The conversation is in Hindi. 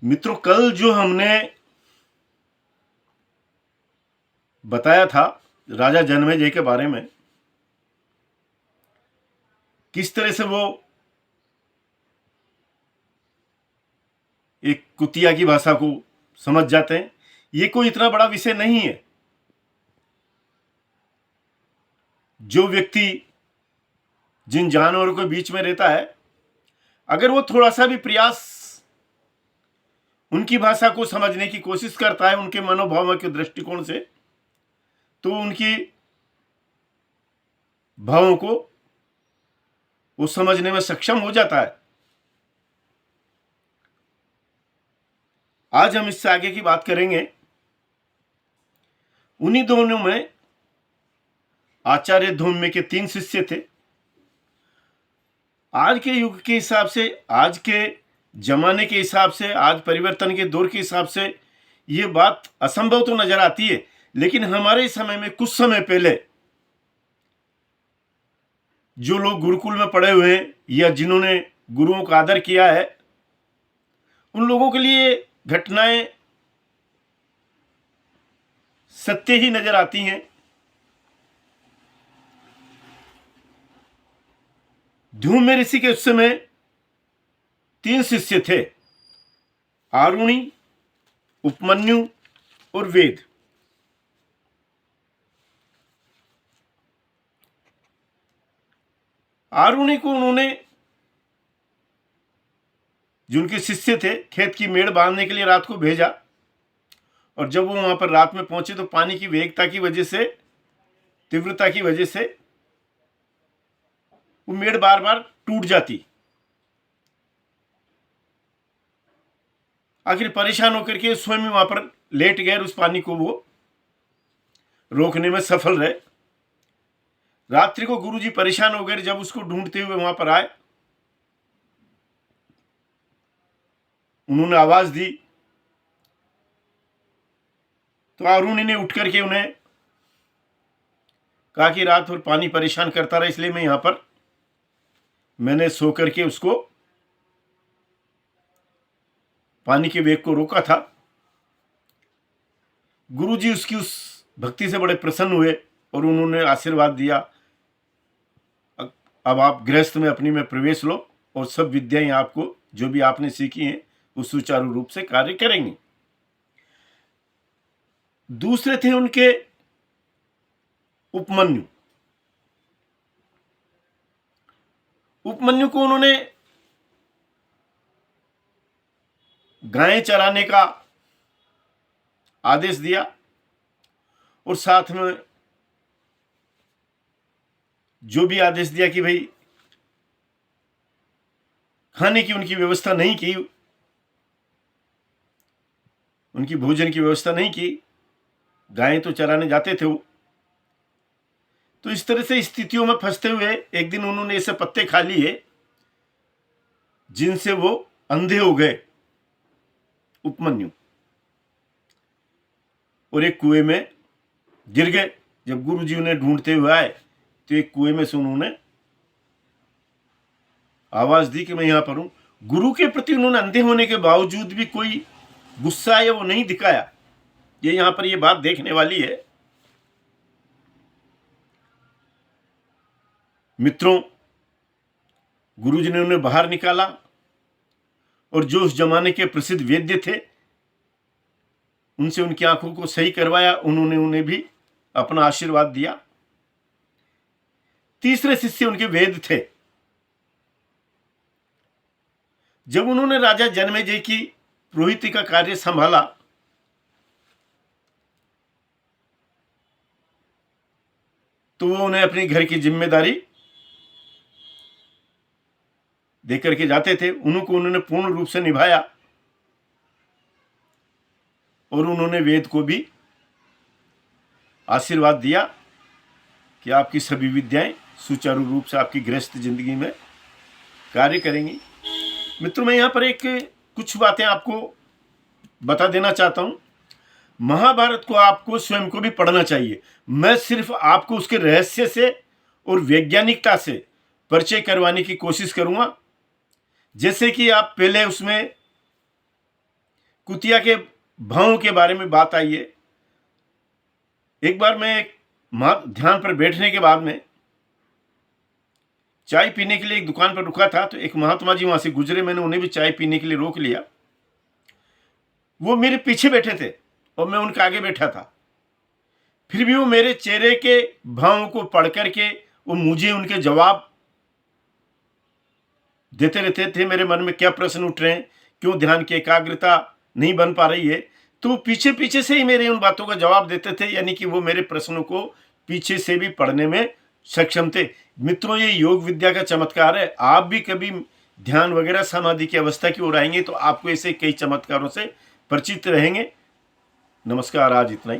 मित्रों, कल जो हमने बताया था राजा जन्मेजय के बारे में, किस तरह से वो एक कुतिया की भाषा को समझ जाते हैं। ये कोई इतना बड़ा विषय नहीं है। जो व्यक्ति जिन जानवरों के बीच में रहता है, अगर वो थोड़ा सा भी प्रयास उनकी भाषा को समझने की कोशिश करता है, उनके मनोभाव के दृष्टिकोण से, तो उनकी भावों को वो समझने में सक्षम हो जाता है। आज हम इससे आगे की बात करेंगे। उन्हीं दोनों में आचार्य धौम्य के 3 शिष्य थे। आज के युग के हिसाब से, आज के जमाने के हिसाब से, आज परिवर्तन के दौर के हिसाब से ये बात असंभव तो नजर आती है, लेकिन हमारे समय में, कुछ समय पहले, जो लोग गुरुकुल में पढ़े हुए हैं या जिन्होंने गुरुओं का आदर किया है, उन लोगों के लिए घटनाएं सत्य ही नजर आती हैं। धूम्य ऋषि के उस समय 3 शिष्य थे, आरुणि, उपमन्यु और वेद। आरुणि को उन्होंने, जो उनके शिष्य थे, खेत की मेड़ बांधने के लिए रात को भेजा, और जब वो वहां पर रात में पहुंचे तो पानी की वेगता की वजह से, तीव्रता की वजह से वो मेड़ बार बार टूट जाती। आखिर परेशान होकर के स्वयं वहां पर लेट गए, उस पानी को वो रोकने में सफल रहे। रात्रि को गुरुजी परेशान हो गए, जब उसको ढूंढते हुए वहां पर आए, उन्होंने आवाज दी तो आरुणि ने उठ करके उन्हें कहा कि रात भर पानी परेशान करता रहा, इसलिए मैं यहां पर, मैंने सो करके उसको, पानी के वेग को रोका था। गुरुजी उसकी उस भक्ति से बड़े प्रसन्न हुए और उन्होंने आशीर्वाद दिया, अब आप गृहस्थ में अपनी में प्रवेश लो और सब विद्याएं आपको, जो भी आपने सीखी हैं, वो सुचारू रूप से कार्य करेंगी। दूसरे थे उनके उपमन्यु। उपमन्यु को उन्होंने गायें चराने का आदेश दिया और साथ में जो भी आदेश दिया कि भाई खाने की उनकी व्यवस्था नहीं की, उनकी भोजन की व्यवस्था नहीं की, गायें तो चराने जाते थे वो। तो इस तरह से स्थितियों में फंसते हुए एक दिन उन्होंने ऐसे पत्ते खा लिए जिनसे वो अंधे हो गए, उपमन्यु, और एक कुएं में गिर गए। जब गुरुजी उन्हें ढूंढते हुए आए तो एक कुएं में से उन्होंने आवाज दी कि मैं यहां पर हूं। गुरु के प्रति उन्होंने अंधे होने के बावजूद भी कोई गुस्सा या वो नहीं दिखाया। ये यहां पर ये बात देखने वाली है। मित्रों, गुरुजी ने उन्हें बाहर निकाला और जो उस जमाने के प्रसिद्ध वैद्य थे, उनसे उनकी आंखों को सही करवाया। उन्होंने उन्हें भी अपना आशीर्वाद दिया। तीसरे शिष्य उनके वेद थे। जब उन्होंने राजा जन्मेजय की पुरोहिती का कार्य संभाला, तो वो उन्हें अपनी घर की जिम्मेदारी देकर के जाते थे। उनको उन्होंने पूर्ण रूप से निभाया और उन्होंने वेद को भी आशीर्वाद दिया कि आपकी सभी विद्याएं सुचारू रूप से आपकी गृहस्थ जिंदगी में कार्य करेंगी। मित्रों, मैं यहां पर कुछ बातें आपको बता देना चाहता हूं। महाभारत को आपको स्वयं को भी पढ़ना चाहिए। मैं सिर्फ आपको उसके रहस्य से और वैज्ञानिकता से परिचय करवाने की कोशिश करूंगा। जैसे कि आप पहले उसमें कुतिया के भावों के बारे में बात आई है। एक बार मैं ध्यान पर बैठने के बाद में चाय पीने के लिए एक दुकान पर रुका था, तो एक महात्मा जी वहां से गुजरे, मैंने उन्हें भी चाय पीने के लिए रोक लिया। वो मेरे पीछे बैठे थे और मैं उनके आगे बैठा था, फिर भी वो मेरे चेहरे के भावों को पढ़ करके वो मुझे उनके जवाब देते रहते थे। मेरे मन में क्या प्रश्न उठ रहे हैं, क्यों ध्यान की एकाग्रता नहीं बन पा रही है, तो पीछे पीछे से ही मेरे उन बातों का जवाब देते थे, यानी कि वो मेरे प्रश्नों को पीछे से भी पढ़ने में सक्षम थे। मित्रों, ये योग विद्या का चमत्कार है। आप भी कभी ध्यान वगैरह समाधि की अवस्था की ओर आएंगे तो आपको ऐसे कई चमत्कारों से परिचित रहेंगे। नमस्कार, आज इतना ही।